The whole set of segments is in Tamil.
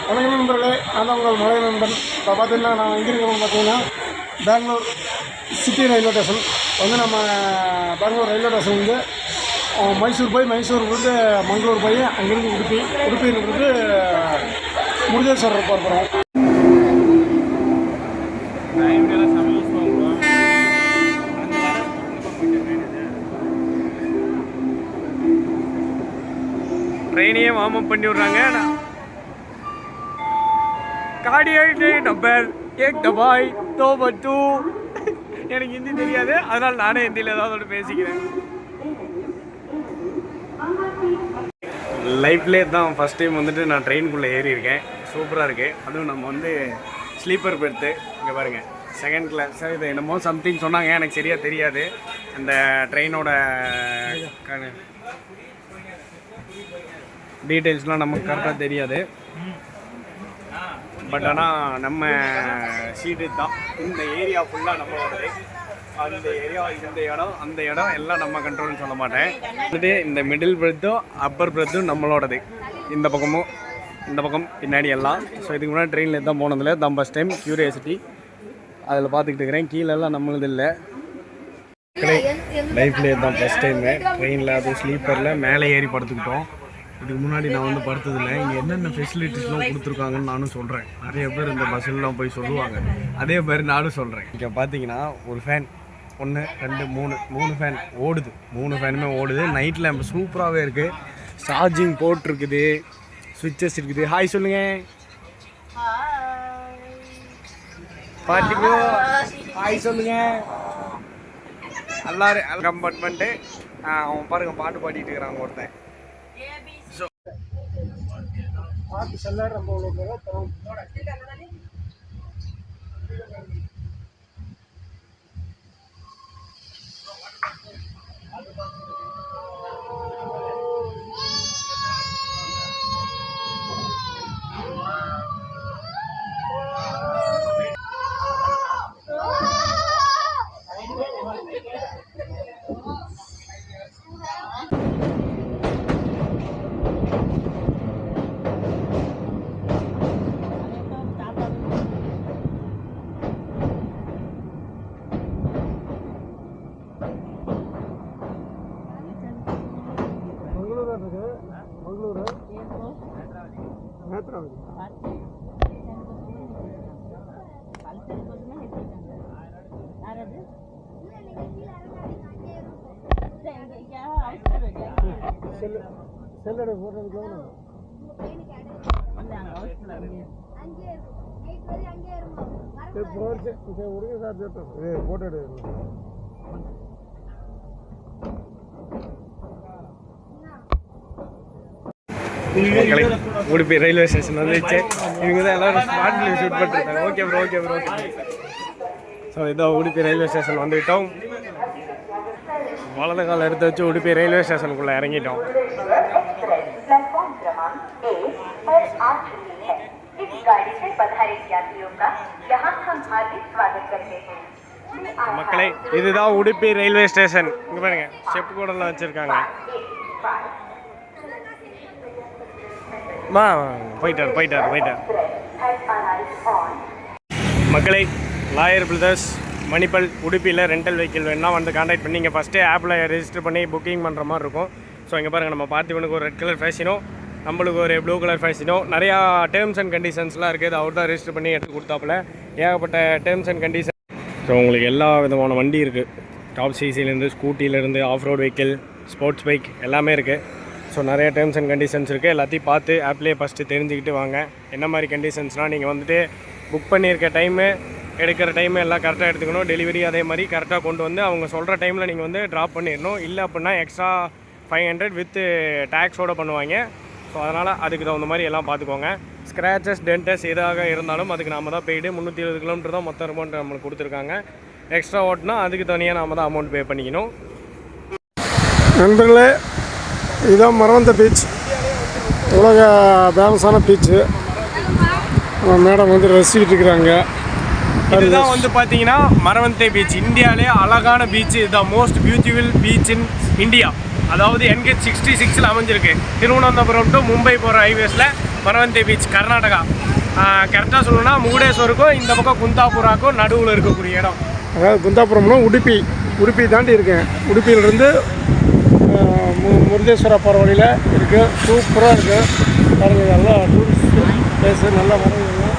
வணக்கம் நண்பர்களே, நான் தான் உங்கள் மலை நண்பன். இப்போ பார்த்தீங்கன்னா நான் எங்கே இருக்கோம்னு பார்த்தீங்கன்னா பெங்களூர் சிட்டி ரயில்வே ஸ்டேஷன் வந்து நம்ம பெங்களூர் ரயில்வே ஸ்டேஷன் வந்து மைசூர் போய் மைசூருக்கு மங்களூர் போய் அங்கேருந்து உடுப்பியிலிருந்து முருகேஸ்வரர் போகிறோம். ட்ரெயினையே வார்ம் அப் பண்ணி விட்றாங்க. காடியாயிட்டு நம்பர் ஏக் டபாய் தோ பட்டு. எனக்கு ஹிந்தி தெரியாது, அதனால் நானே ஹிந்தியில் ஏதாவது பேசிக்கிறேன். லைஃப்லேயே தான் ஃபஸ்ட் டைம் வந்துட்டு நான் ட்ரெயினுக்குள்ளே ஏறி இருக்கேன். சூப்பராக இருக்குது. அதுவும் நம்ம வந்து ஸ்லீப்பர் பெர்த்து. இங்கே பாருங்கள், செகண்ட் கிளாஸ். இது என்னமோ சம்திங் சொன்னாங்க, எனக்கு சரியாக தெரியாது. அந்த ட்ரெயினோட டீட்டெயில்ஸ்லாம் நமக்கு கரெக்டாக தெரியாது. பட் ஆனால் நம்ம சீட்டு தான். இந்த ஏரியா ஃபுல்லாக நம்மளோடது. அந்த ஏரியா, இந்த இடம், அந்த இடம் எல்லாம் நம்ம கண்ட்ரோல்னு சொல்ல மாட்டேன். வந்துட்டு இந்த மிடில் பிரெத்தும் அப்பர் பிரெத்தும் நம்மளோடது. இந்த பக்கமும் இந்த பக்கம் பின்னாடி எல்லாம். ஸோ இதுக்கு முன்னாடி ட்ரெயினில் தான் போனதில்லை, தான் ஃபஸ்ட் டைம். க்யூரியாசிட்டி அதில் பார்த்துக்கிட்டு இருக்கிறேன். கீழெல்லாம் நம்மளது இல்லை. லைஃப்லேயே தான் ஃபஸ்ட் டைமு ட்ரெயினில், அதுவும் ஸ்லீப்பரில் மேலே ஏறி படுத்துக்கிட்டோம். இதுக்கு முன்னாடி நான் வந்து படுத்ததில்லை. இங்கே என்னென்ன ஃபெசிலிட்டிஸ்லாம் கொடுத்துருக்காங்கன்னு நானும் சொல்கிறேன். நிறைய பேர் இந்த பஸ்ஸெல்லாம் போய் சொல்லுவாங்க, அதே மாதிரி நானும் சொல்கிறேன். இங்கே பார்த்தீங்கன்னா ஒரு ஃபேன், 1 2 3 ஃபேன் ஓடுது. 3 ஃபேனுமே ஓடுது. நைட் லேம்ப் சூப்பராகவே இருக்குது. சார்ஜிங் போட்டிருக்குது, சுவிட்சஸ் இருக்குது. ஹாய் சொல்லுங்க பாட்டிக்கோ, ஹாய் சொல்லுங்க எல்லாரும். கம்பார்ட்மெண்ட்டு அவன் பாருங்க பாட்டு பாடிட்டு இருக்கிறாங்க ஒருத்தன். பார்த்து செல்லார் நம்ம ಮಂಗಳೂರು ನೇತ್ರಾವತಿ செல்லடை போட்டதுக்கு ಹುಡುಗಿ sir photo Udupi railway station வந்துச்சு. இவங்க தான் எல்லோரும் ஸ்பாட்டில் ஷூட் பண்ணிருக்காங்க. Okay bro, okay bro. So இதோ உடுப்பி ரயில்வே ஸ்டேஷன் வந்துவிட்டோம். வலது கால எடுத்து வச்சு உடுப்பி ரயில்வே ஸ்டேஷனுக்குள்ளே இறங்கிட்டோம். மக்களே, இதுதான் உடுப்பி ரயில்வே ஸ்டேஷன். இங்கே பாருங்க, ஸ்டெப் கூடலாம் வச்சுருக்காங்க. போயிட்டார். மக்களை, லாயர் பிரதர்ஸ் மணிப்பல் உடுப்பியில் ரெண்டல் வெஹிக்கிள் வேணுன்னா வந்து கான்டாக்ட் பண்ணி இங்கே ஃபஸ்ட்டே ஆப்பில் ரெஜிஸ்டர் பண்ணி புக்கிங் பண்ணுற மாதிரி இருக்கும். ஸோ இங்கே பாருங்கள், நம்ம பார்த்திவனுக்கு ஒரு ரெட் கலர் ஃபேஷனோ, நம்மளுக்கு ஒரு ப்ளூ கலர் ஃபேஷனோ, நிறையா டேர்ம்ஸ் அண்ட் கண்டிஷன்ஸ்லாம் இருக்குது. அவர் தான் ரெஜிஸ்டர் பண்ணி எடுத்து கொடுத்தாப்புல. ஏகப்பட்ட டேர்ம்ஸ் அண்ட் கண்டிஷன். ஸோ உங்களுக்கு எல்லா விதமான வண்டி இருக்குது. டாப் சிசிலேருந்து, ஸ்கூட்டிலேருந்து, off road vehicle, sports bike எல்லாமே இருக்குது. ஸோ நிறைய டேர்ம்ஸ் அண்ட் கண்டிஷன்ஸ் இருக்குது. எல்லாத்தையும் பார்த்து ஆப்லேயே ஃபஸ்ட்டு தெரிஞ்சுக்கிட்டு வாங்க. என்ன மாதிரி கண்டிஷன்ஸ்னால், நீங்கள் வந்துட்டு புக் பண்ணியிருக்க டைமு, எடுக்கிற டைமு எல்லாம் கரெக்டாக எடுத்துக்கணும். டெலிவரி அதே மாதிரி கரெக்டாக கொண்டு வந்து அவங்க சொல்கிற டைமில் நீங்கள் வந்து ட்ராப் பண்ணிடணும். இல்லை அப்படின்னா எக்ஸ்ட்ரா 500 வித் டேக்ஸோடு பண்ணுவாங்க. ஸோ அதனால் அதுக்கு தகுந்த மாதிரி எல்லாம் பார்த்துக்கோங்க. ஸ்க்ராச்சஸ், டென்டஸ் எதாக இருந்தாலும் அதுக்கு நாம் தான் பெய்டு. 320 கிலோமீட்டர் தான் மொத்தம் அமௌண்ட் நம்மளுக்கு கொடுத்துருக்காங்க. எக்ஸ்ட்ரா ஓட்டினா அதுக்கு தனியாக நாம் தான் அமௌண்ட் பே பண்ணிக்கணும். நண்பர்களே, இதுதான் மரவந்த பீச். உலக ஃபேமஸான பீச்சு. மேடம் வந்து ரசிக்கிட்டு இருக்கிறாங்க. இதுதான் வந்து பார்த்தீங்கன்னா மரவந்தை பீச். இந்தியாவிலே அழகான பீச். இதுதான் most beautiful beach in India. அதாவது NH 66 அமைஞ்சிருக்கு. திருவனந்தபுரம் டு மும்பை போகிற ஹைவேஸில் மரவந்தி பீச், கர்நாடகா. கரெக்டாக சொல்லணும்னா முகுடேஸ்வருக்கும் இந்த பக்கம் குந்தாபுராக்கும் நடுவில் இருக்கக்கூடிய இடம். அதாவது குந்தாபுரம்னா உடுப்பி தாண்டி இருக்கேன். உடுப்பியிலிருந்து முருதேஸ்வரா போகிற வழியில் இருக்குது. சூப்பராக இருக்குது பாருங்கள். நல்லா டூரிஸ்ட் பிளேஸு, நல்லா வரவங்கலாம்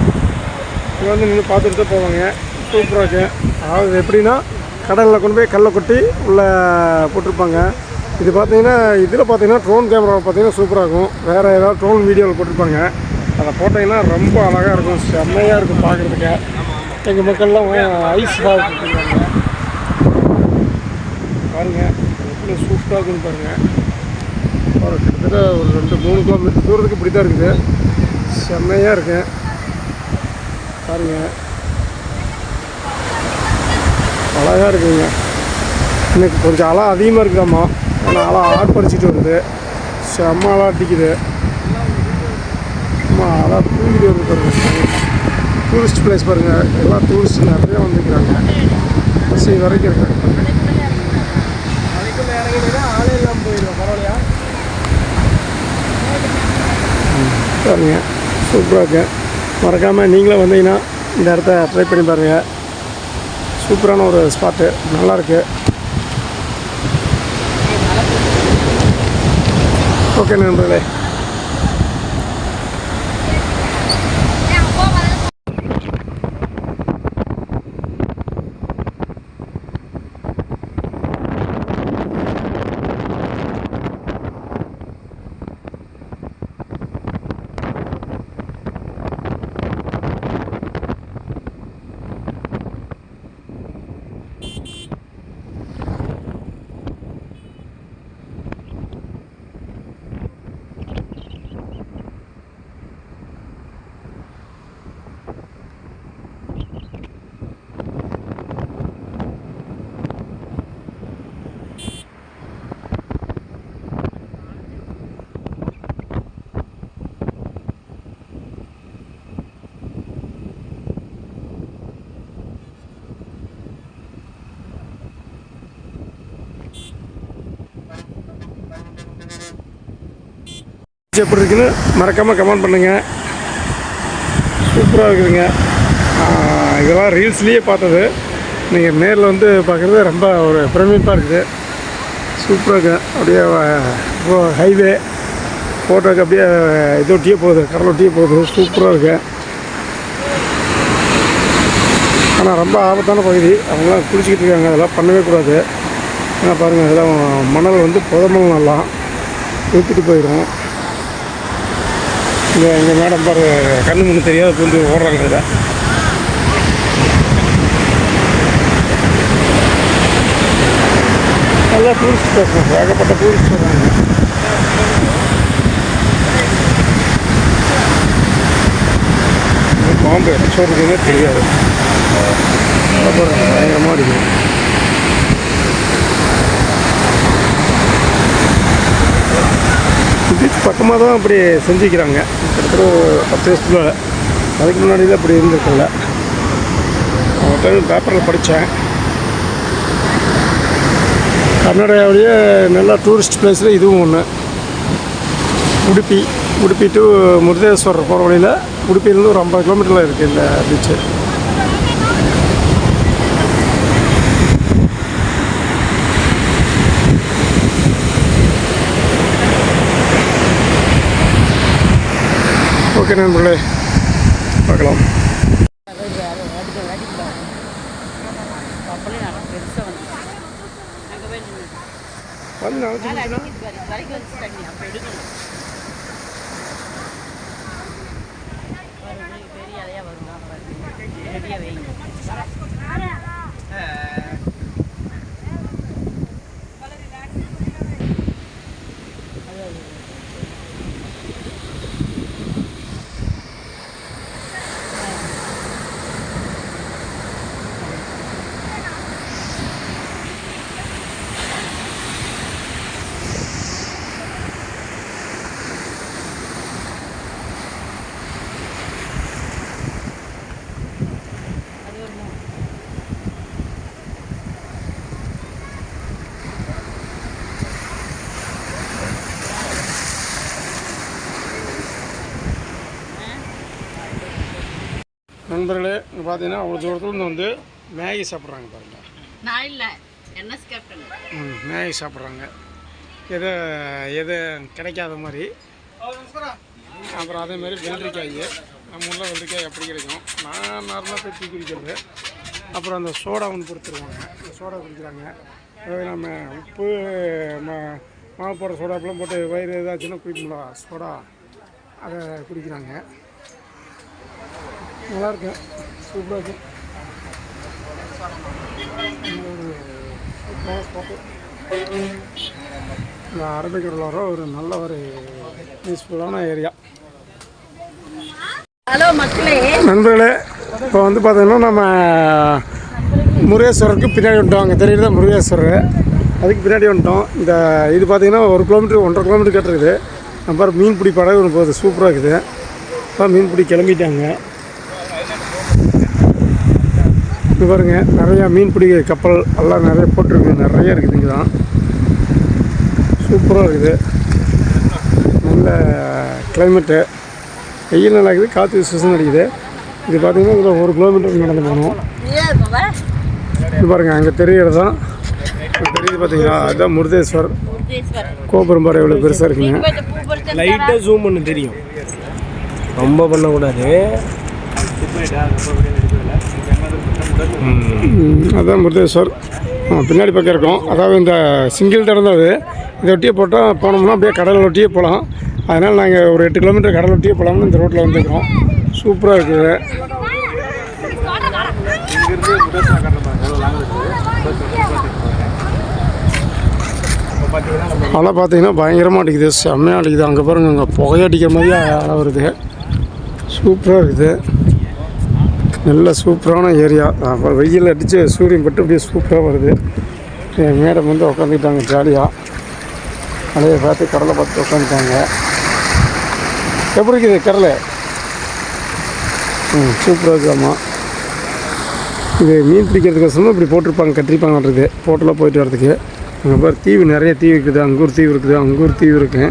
இங்கே வந்து நின்று பார்த்துட்டு தான் போவாங்க. சூப்பராக இருக்குது. அதாவது எப்படின்னா கடலில் கொண்டு போய் கல்லை கொட்டி உள்ளே போட்டிருப்பாங்க. இது பார்த்தீங்கன்னா இதில் பார்த்தீங்கன்னா ட்ரோன் கேமரா பார்த்தீங்கன்னா சூப்பராக இருக்கும். வேறு ஏதாவது ட்ரோன் வீடியோவில் போட்டிருப்பாங்க. அதை போட்டிங்கன்னா ரொம்ப அழகாக இருக்கும், செம்மையாக இருக்கும் பார்க்குறதுக்கு. எங்கள் மக்கள்லாம் ஐஸ் சாப்பிட்டுருக்காங்க பாருங்கள். எப்படி சூப்பராக இருக்குன்னு பாருங்கள். கிட்டத்தட்ட ஒரு 2-3 கிலோமீட்டர் தூரத்துக்கு இப்படி தான் இருக்குது. செம்மையாக இருக்கு பாருங்கள். அழகாக இருக்குங்க. இன்னைக்கு கொஞ்சம் அலை அதிகமாக இருக்குதாம்மா. ஆனால் அலை ஆட்பறிச்சிட்டு வருது. செம்ம அலை அடிக்குது. ஆமாம், அலை தூங்கிட்டு வருது பாருங்கள். டூரிஸ்ட் பிளேஸ் பாருங்கள். எல்லாம் டூரிஸ்ட் நிறைய வந்துக்கிறாங்க. பசி வரைக்கும் இருக்காங்க. அதுக்குள்ள இறங்கிட்டு ஆளே இல்லாமல் போயிடுவோம். பரவாயில்லையா பாருங்க. சூப்பராக இருக்கு. மறக்காமல் நீங்களும் வந்தீங்கன்னா இந்த இடத்த ட்ரை பண்ணி பாருங்கள். சூப்பரான ஒரு ஸ்பாட்டு, நல்லாயிருக்கு. ஓகே நண்பர்களே. எப்படி இருக்குன்னு மறக்காமல் கமெண்ட் பண்ணுங்கள். சூப்பராக இருக்குதுங்க. இதெல்லாம் ரீல்ஸ்லேயே பார்த்தது. நீங்கள் நேரில் வந்து பார்க்குறது ரொம்ப ஒரு பிரமிப்பாக இருக்குது. சூப்பராக இருக்குது. அப்படியே ஹைவே ஃபோட்டோக்கு அப்படியே இதொட்டியே போகுது, கடலொட்டியே போகுது. சூப்பராக இருக்குது. ஆனால் ரொம்ப ஆபத்தான பகுதி. அவங்களாம் குளிச்சிக்கிட்டு இருக்காங்க. அதெல்லாம் பண்ணவே கூடாது. ஏன்னா பாருங்கள், இதெல்லாம் மணல் வந்து புதமல் நல்லா ஊற்றிட்டு போயிடும். இங்கே எங்கள் மேடம் பாரு, கண்ணு முன்னு தெரியாத வந்து ஓடுறாங்க. இதில் நல்லா டூரிஸ்ட் பிளேஸ், ஏகப்பட்ட டூரிஸ்ட் வராங்க. பாம்பு சொல்கிறதுனே தெரியாது. பயங்கரமாக அடிக்கும். பீச் பக்கமாக தான் அப்படி செஞ்சுக்கிறாங்க. கிட்டத்தட்ட 10 வருஷத்துல. அதுக்கு முன்னாடி தான் அப்படி இருந்திருக்குல்ல. ஒரு டைம் பேப்பரில் படித்தேன். கர்நாடகாவிலேயே நல்லா டூரிஸ்ட் பிளேஸில் இதுவும் ஒன்று. உடுப்பி டு முருதேஸ்வரர் போகிற வழியில் உடுப்பியிலேருந்து ஒரு 50 கிலோமீட்டரில் இருக்குது இந்த பீச்சு. ஓகே நண்பர்களே, பார்க்கலாம். நண்பர்களே இங்கே பார்த்தீங்கன்னா அவ்வளோ தூரத்துலேருந்து வந்து மேகி சாப்பிட்றாங்க பாருங்கள். நான் இல்லை என்எஸ் கேப்டன். மேகி சாப்பிட்றாங்க. எது கிடைக்காத மாதிரி. அப்புறம் அதேமாதிரி வெள்ளரிக்காய், நம்ம ஊரில் வெள்ளரிக்காய் எப்படி கிடைக்கும், நான் நார்மலாக போய் தூக்கி குடிக்கிறது. அப்புறம் அந்த சோடா ஒன்று கொடுத்துருவாங்க, அந்த சோடா குடிக்கிறாங்க. அதாவது நம்ம உப்பு மாவு போடுற சோடாப்பெல்லாம் போட்டு வயிறு ஏதாச்சுன்னா குடிக்கணும்ல, சோடா அதை குடிக்கிறாங்க. நல்லாயிருக்கு, சூப்பராக இருக்குது. இந்த அரபிக்கடலில் வர ஒரு நல்ல ஒரு பீஸ்ஃபுல்லான ஏரியா. ஹலோ மக்களே, நண்பர்களே, இப்போ வந்து பார்த்தீங்கன்னா நம்ம முருகேஸ்வரருக்கு பின்னாடி வந்துட்டோம். அங்கே தெரியுது முருகேஸ்வரர், அதுக்கு பின்னாடி வந்துட்டோம். இந்த இது பார்த்தீங்கன்னா 1 கிலோமீட்டர் 1.5 கிலோமீட்டர் கட்டுருக்குது. நம்ம மீன் பிடி படகு ஒன்று போகுது, சூப்பராக இருக்குது. இப்போ மீன் பிடி கிளம்பிட்டாங்க. இது பாருங்க, நிறையா மீன் பிடி கப்பல் எல்லாம் நிறைய போட்டிருக்கு, நிறைய இருக்குது. இங்கே தான் சூப்பராக இருக்குது, நல்ல கிளைமேட்டு, வெயில் நல்லா இருக்குது, காற்று விசேஷம் அடிக்குது. இது பார்த்திங்கன்னா இதில் 1 கிலோமீட்டர் நடந்து போகணும். இது பாருங்கள், அங்கே தெரிகிறது தான் தெரியுது பார்த்தீங்களா, அதுதான் முருதேஸ்வர் கோபுரம். பாரு எவ்வளோ பெருசாக இருக்குங்க. லைட்டாக ஜூம் பண்ண தெரியும், ரொம்ப பண்ணக்கூடாது. அதுதான் முருதேஸ்வர் பின்னாடி பக்கம் இருக்கும். அதாவது இந்த சிங்கிள் தடம் தான் அது. இதை ஒட்டியே போட்டால் போனோம்னா அப்படியே கடல் ஒட்டியே போகலாம். அதனால் நாங்கள் ஒரு 8 கிலோமீட்டர் கடல் ஒட்டியே போகலாம்னு இந்த ரோட்டில் வந்துருக்கோம். சூப்பராக இருக்குது. அலை பார்த்தீங்கன்னா பயங்கரமாக அடிக்குது, செம்மையாக அடிக்குது. அங்கே பாருங்கள், அங்கே புகையடிக்கிற மாதிரி அலை வருது. சூப்பராக இருக்குது, நல்ல சூப்பரான ஏரியா. அப்போ வெயில் அடித்து சூரியன் பட்டு அப்படியே சூப்பராக வருது. மேடம் வந்து உட்காந்துக்கிட்டாங்க ஜாலியாக, அலையை பார்த்து கடலை பார்த்து உட்காந்துட்டாங்க. எப்படி இருக்குது கடலை? சூப்பராக இருக்குதாம்மா. இது மீன் பிடிக்கிறதுக்கோசரமாக இப்படி போட்டிருப்பாங்க, கட்டிருப்பாங்கன்றது போட்டெல்லாம் போயிட்டு வரதுக்கு. அங்கே பாரு தீவு, நிறைய தீவு இருக்குது. அங்கூர் தீவு இருக்குது, அங்கூர் தீவு இருக்குது.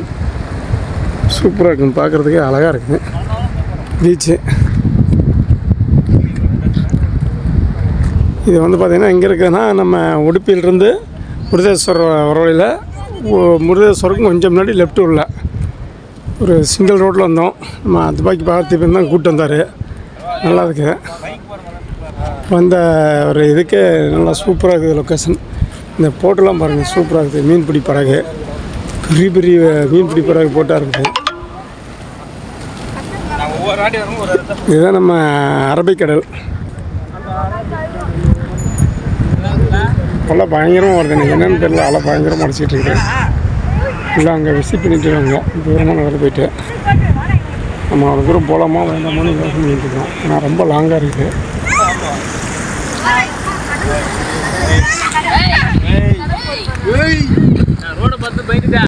சூப்பராக இருக்கும், பார்க்குறதுக்கே அழகாக இருக்குது பீச்சு. இது வந்து பார்த்திங்கன்னா எங்கே இருக்குதுன்னா, நம்ம உடுப்பியிலிருந்து முருதேஸ்வரர் வர வழியில் முருதேஸ்வரருக்கும் கொஞ்சம் முன்னாடி லெஃப்ட் உள்ள ஒரு சிங்கிள் ரோட்டில் வந்தோம். நம்ம துப்பாக்கி பார்த்து தான் கூப்பிட்டு வந்தார். நல்லா இருக்குது. வந்த ஒரு இதுக்கு நல்லா சூப்பராக இருக்குது லொக்கேஷன். இந்த போட்டெல்லாம் பாருங்கள், சூப்பராக இருக்குது. மீன்பிடி படகு, பெரிய பெரிய மீன்பிடி படகு போட்டால் இருக்குது. இதுதான் நம்ம அரபிக்கடல். அலை பயங்கரமாக வருது, எனக்கு என்னென்னு தெரியல, அலை பயங்கரமாக அடிச்சிட்டு இருக்குது. இல்லை அங்கே விசிட் பண்ணிட்டு இருக்காங்க, தூரமாக நடந்து போயிட்டு. நம்ம அவ்வளோ தூரம் போகலாமா வேண்டாமான்னு யோசனை பண்ணிட்டு இருக்கோம். ஏன்னா ரொம்ப லாங்காக இருக்குது. ரோடை பார்த்து பயந்துட்டேன்.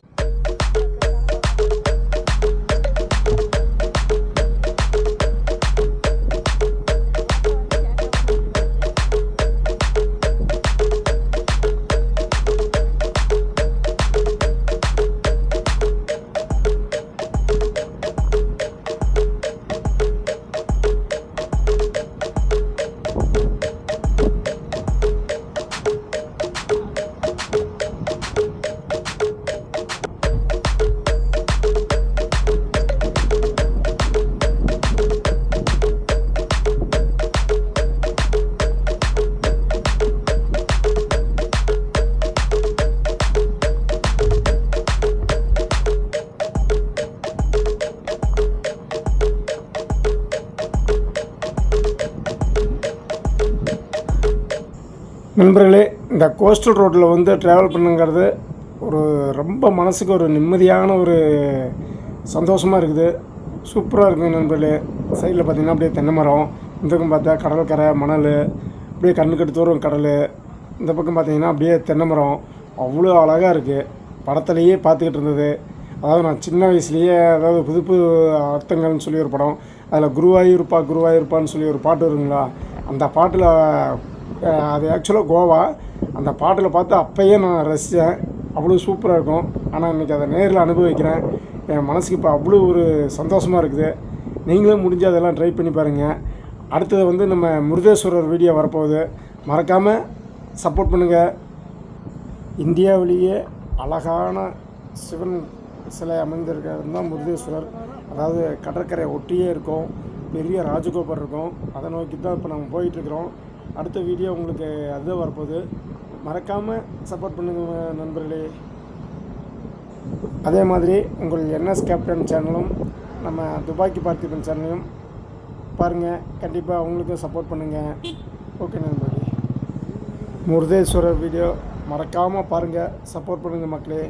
நண்பர்களே, இந்த கோஸ்டல் ரோட்டில் வந்து ட்ராவல் பண்ணுங்கிறது ஒரு ரொம்ப மனசுக்கு ஒரு நிம்மதியான ஒரு சந்தோஷமாக இருக்குது. சூப்பராக இருக்குது நண்பர்களே. சைடில் பார்த்திங்கன்னா அப்படியே தென்னை மரம், இந்த பக்கம் பார்த்தா கடற்கரை மணல், அப்படியே கண்ணுக்கட்டு தூரம் கடல், இந்த பக்கம் பார்த்திங்கன்னா அப்படியே தென்னை மரம். அவ்வளோ அழகாக இருக்குது. படத்துலையே பார்த்துக்கிட்டு இருந்தது. அதாவது நான் சின்ன வயசுலேயே, அதாவது புதுப்பு அர்த்தங்கள்னு சொல்லி ஒரு படம், அதில் குருவாயூர்ப்பா குருவாயூர்ப்பான்னு சொல்லி ஒரு பாட்டு வருங்களா, அந்த பாட்டில் அது ஆக்சுவலாக கோவா. அந்த பாட்டில் பார்த்து அப்போயே நான் ரசித்தேன். அவ்வளோ சூப்பராக இருக்கும். ஆனால் இன்றைக்கி அதை நேரில் அனுபவிக்கிறேன். என் மனசுக்கு இப்போ அவ்வளோ ஒரு சந்தோஷமாக இருக்குது. நீங்களும் முடிஞ்சு அதெல்லாம் ட்ரை பண்ணி பாருங்கள். அடுத்தது வந்து நம்ம முருதேஸ்வரர் வீடியோ வரப்போகுது. மறக்காமல் சப்போர்ட் பண்ணுங்கள். இந்தியாவிலேயே அழகான சிவன் சிலை அமைந்திருக்கிறது தான் முருதேஸ்வரர். அதாவது கடற்கரை ஒட்டியே இருக்கும், பெரிய ராஜகோபுரம் இருக்கும். அதை நோக்கி தான் இப்போ நம்ம போயிட்டுருக்குறோம். அடுத்த வீடியோ உங்களுக்கு அதுதான் வரப்போகுது. மறக்காமல் சப்போர்ட் பண்ணுங்கள் நண்பர்களே. அதே மாதிரி உங்கள் என்எஸ் கேப்டன் சேனலும் நம்ம துபாக்கி பார்த்திபன் சேனலையும் பாருங்கள். கண்டிப்பாக அவங்களுக்கும் சப்போர்ட் பண்ணுங்கள். ஓகே நண்பர்களே, முருதேஸ்வரர் வீடியோ மறக்காமல் பாருங்கள், சப்போர்ட் பண்ணுங்கள் மக்களே.